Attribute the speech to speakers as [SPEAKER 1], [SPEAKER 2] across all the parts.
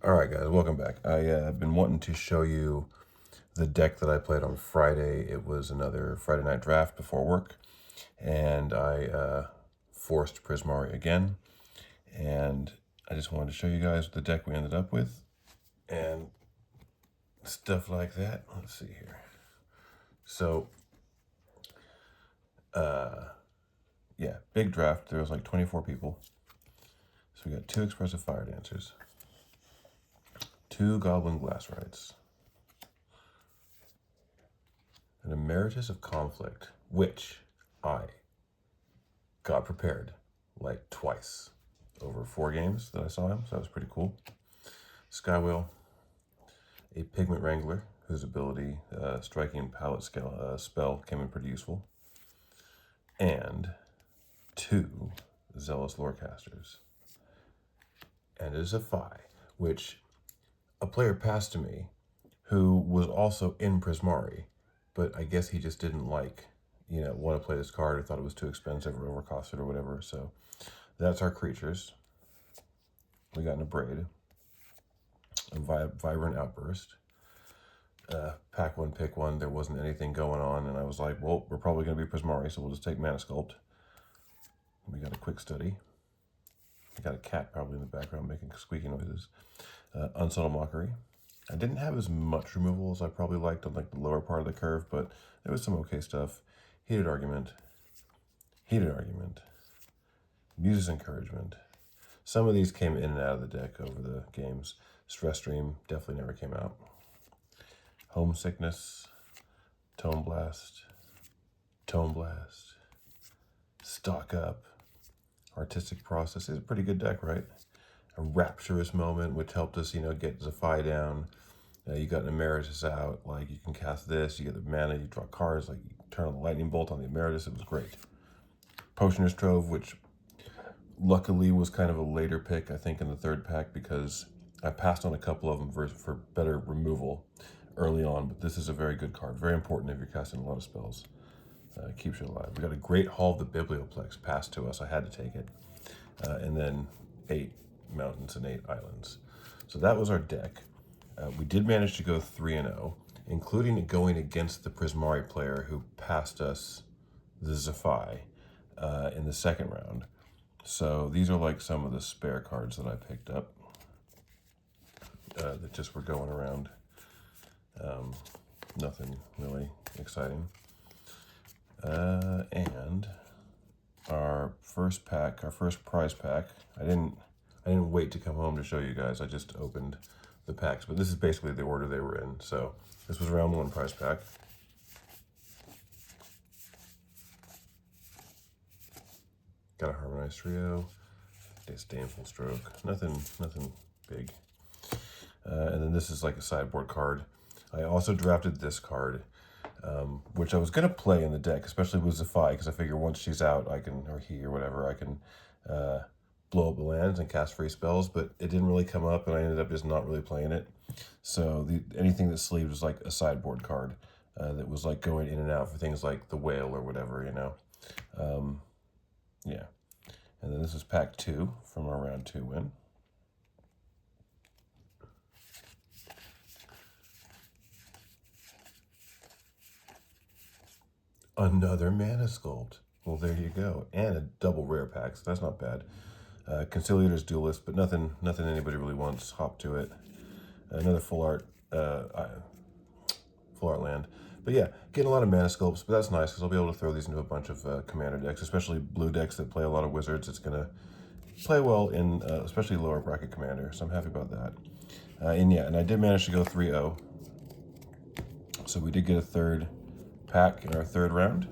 [SPEAKER 1] Alright guys, welcome back. I've been wanting to show you the deck that I played on Friday. It was another Friday night draft before work, and I forced Prismari again, and I just wanted to show you guys the deck we ended up with, and stuff like that. Let's see here. So, yeah, big draft. There was like 24 people. So we got 2 Expressive Fire Dancers, 2 Goblin Glass Rights, an Emeritus of Conflict, which I got prepared like twice over 4 games that I saw him, so that was pretty cool. Skywheel, a Pigment Wrangler, whose ability, striking palette scale, spell came in pretty useful, and 2 Zealous Lorecasters. And it is a Phi, which a player passed to me who was also in Prismari, but I guess he just didn't like, want to play this card or thought it was too expensive or overcosted or whatever. So that's our creatures. We got an Abrade, a Vibrant Outburst, pack one, pick one. There wasn't anything going on, and I was like, well, we're probably going to be Prismari, so we'll just take Mana Sculpt. We got a Quick Study. We got a cat probably in the background making squeaky noises. Unsubtle Mockery. I didn't have as much removal as I probably liked on like the lower part of the curve, but there was some okay stuff. Heated Argument. Muse's Encouragement. Some of these came in and out of the deck over the games. Stress Stream definitely never came out. Homesickness, Tone Blast, Stock Up, Artistic Process. Is a pretty good deck, right? A Rapturous Moment, which helped us, get Zephi down. You got an Emeritus out, like you can cast this, you get the mana, you draw cards, like you turn on the Lightning Bolt on the Emeritus. It was great. Potioner's Trove, which luckily was kind of a later pick, I think, in the third pack, because I passed on a couple of them for better removal early on, but this is a very good card. Very important if you're casting a lot of spells. Keeps you alive. We got a Great Hall of the Biblioplex passed to us. I had to take it. And then 8 mountains and 8 islands. So that was our deck. We did manage to go 3-0, including going against the Prismari player who passed us the Zephi in the second round. So these are like some of the spare cards that I picked up that just were going around. Nothing really exciting. And our first prize pack, I didn't wait to come home to show you guys. I just opened the packs, but this is basically the order they were in. So this was round 1 prize pack. Got a Harmonized Trio, Disdainful Stroke, nothing big. And then this is like a sideboard card. I also drafted this card, which I was going to play in the deck, especially with Zephi, because I figure once she's out, I can, or he or whatever, I can blow up the lands and cast free spells, but it didn't really come up, and I ended up just not really playing it. So anything that sleeved was like a sideboard card that was like going in and out for things like the whale or whatever, yeah. And then this is pack 2 from our round 2 win. Another Mana Sculpt. Well, there you go. And a double rare pack, so that's not bad. Conciliator's Duelist, but nothing anybody really wants. Hop to it. Another full art land. But yeah, getting a lot of Mana Sculpts, but that's nice because I'll be able to throw these into a bunch of commander decks, especially blue decks that play a lot of wizards. It's going to play well in especially lower bracket commander, so I'm happy about that. And I did manage to go 3-0. So we did get a third pack in our third round.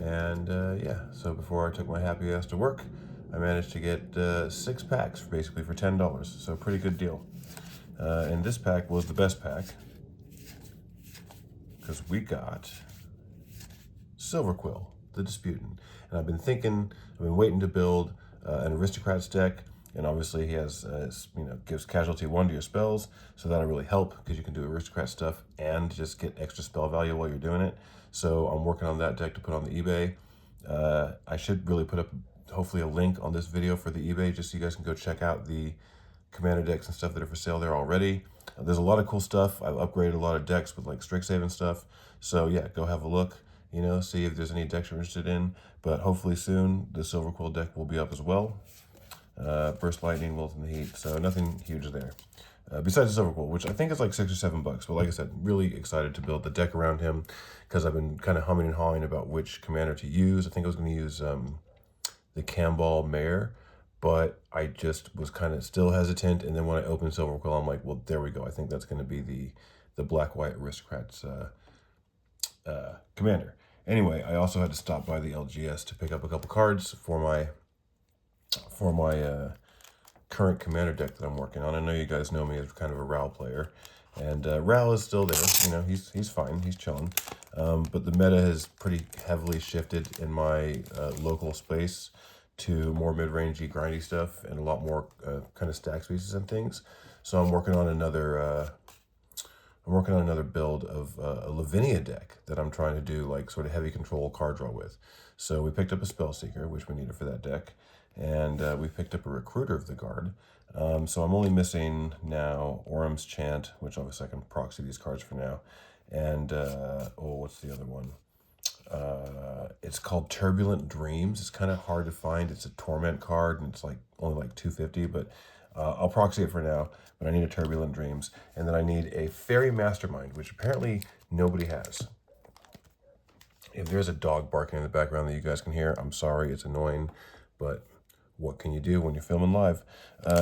[SPEAKER 1] And yeah, so before I took my happy ass to work, I managed to get 6 packs basically for $10. So pretty good deal. And this pack was the best pack because we got Silverquill, the Disputant. And I've been waiting to build an Aristocrats deck. And obviously he has, gives casualty 1 to your spells. So that'll really help because you can do Aristocrat stuff and just get extra spell value while you're doing it. So I'm working on that deck to put on the eBay. I should really put up hopefully a link on this video for the eBay just so you guys can go check out the Commander decks and stuff that are for sale there already. There's a lot of cool stuff. I've upgraded a lot of decks with like Strixhaven stuff. So yeah, go have a look, see if there's any decks you're interested in. But hopefully soon, the Silver Quill deck will be up as well. Burst Lightning, Wilt in the Heat, so nothing huge there. Besides the Silver Quill, which I think is like $6 or $7. But like I said, really excited to build the deck around him because I've been kind of humming and hawing about which commander to use. I think I was going to use the Camball Mare, but I just was kind of still hesitant. And then when I opened Silver Quill, I'm like, well, there we go. I think that's going to be the Black-White Aristocrats commander. Anyway, I also had to stop by the LGS to pick up a couple cards for my current commander deck that I'm working on. I know you guys know me as kind of a Ral player, and Ral is still there. He's fine, he's chilling. But the meta has pretty heavily shifted in my local space to more mid-rangey, grindy stuff, and a lot more kind of stack spaces and things. So I'm working on another build of a Lavinia deck that I'm trying to do like sort of heavy control card draw with. So we picked up a Spellseeker, which we needed for that deck, and we picked up a Recruiter of the Guard. So I'm only missing now Orem's Chant, which obviously I can proxy these cards for now. And, what's the other one? It's called Turbulent Dreams. It's kind of hard to find. It's a Torment card, and it's like only like $250, but I'll proxy it for now. But I need a Turbulent Dreams, and then I need a Fairy Mastermind, which apparently nobody has. If there's a dog barking in the background that you guys can hear, I'm sorry, it's annoying, but what can you do when you're filming live?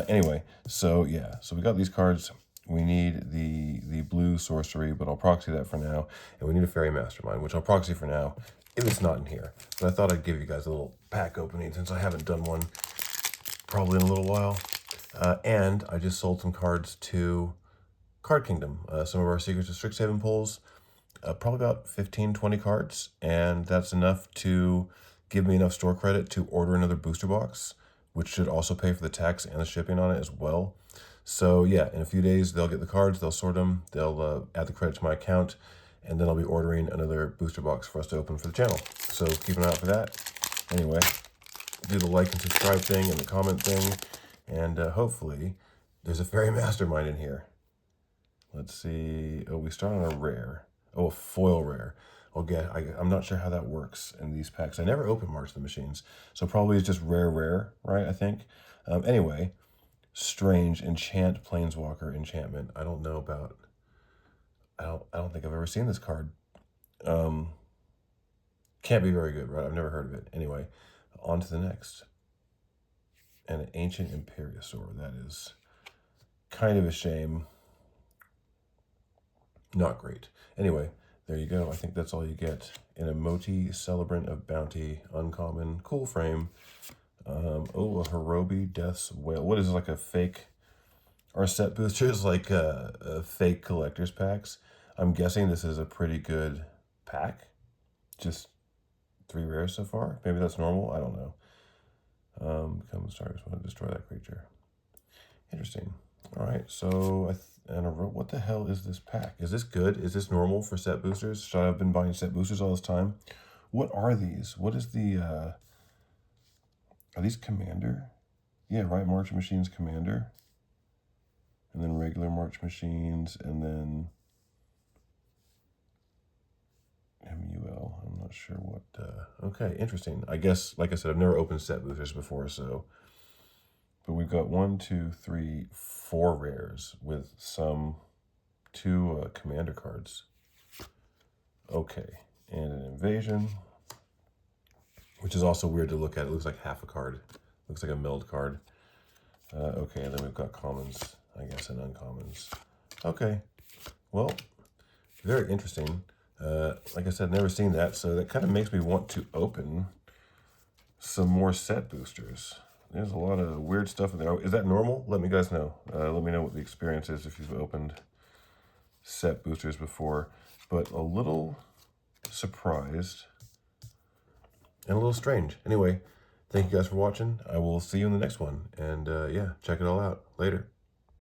[SPEAKER 1] Anyway, so yeah, so we got these cards. We need the blue sorcery, but I'll proxy that for now. And we need a Fairy Mastermind, which I'll proxy for now if it's not in here. But I thought I'd give you guys a little pack opening since I haven't done one probably in a little while. And I just sold some cards to Card Kingdom, some of our Secrets of Strixhaven pulls. Probably about 15, 20 cards, and that's enough to give me enough store credit to order another booster box, which should also pay for the tax and the shipping on it as well. So yeah, in a few days, they'll get the cards, they'll sort them, they'll add the credit to my account, and then I'll be ordering another booster box for us to open for the channel. So keep an eye out for that. Anyway, do the like and subscribe thing and the comment thing, and hopefully there's a Fairy Mastermind in here. Let's see. Oh, we start on a rare. Oh, a foil rare. Okay, I'm not sure how that works in these packs. I never open March of the Machines, so probably it's just rare, right? I think. Anyway, Strange Enchant Planeswalker enchantment. I don't know about. I don't think I've ever seen this card. Can't be very good, right? I've never heard of it. Anyway, on to the next. And an Ancient Imperiosaur. That is kind of a shame. Not great. Anyway, there you go. I think that's all you get. An Emoti Celebrant of Bounty, uncommon, cool frame. A Hirobi Death's Whale. What is it, like a fake? Are set boosters like a fake collector's packs? I'm guessing this is a pretty good pack. Just 3 rares so far. Maybe that's normal. I don't know. Become the stars. Want to destroy that creature. Interesting. All right. So what the hell is this pack? Is this good? Is this normal for set boosters? Should I have been buying set boosters all this time? What are these? What is the, are these Commander? Yeah, right, March Machines Commander. And then regular March Machines, and then MUL. I'm not sure what, okay, interesting. I guess, like I said, I've never opened set boosters before, so. But we've got 1, 2, 3, 4 rares with some 2 commander cards. Okay, and an invasion, which is also weird to look at. It looks like half a card. Looks like a milled card. Okay, and then we've got commons, I guess, and uncommons. Okay, well, very interesting. Like I said, never seen that, so that kind of makes me want to open some more set boosters. There's a lot of weird stuff in there. Is that normal? Let me guys know. Let me know what the experience is if you've opened set boosters before. But a little surprised and a little strange. Anyway, thank you guys for watching. I will see you in the next one. And yeah, check it all out. Later.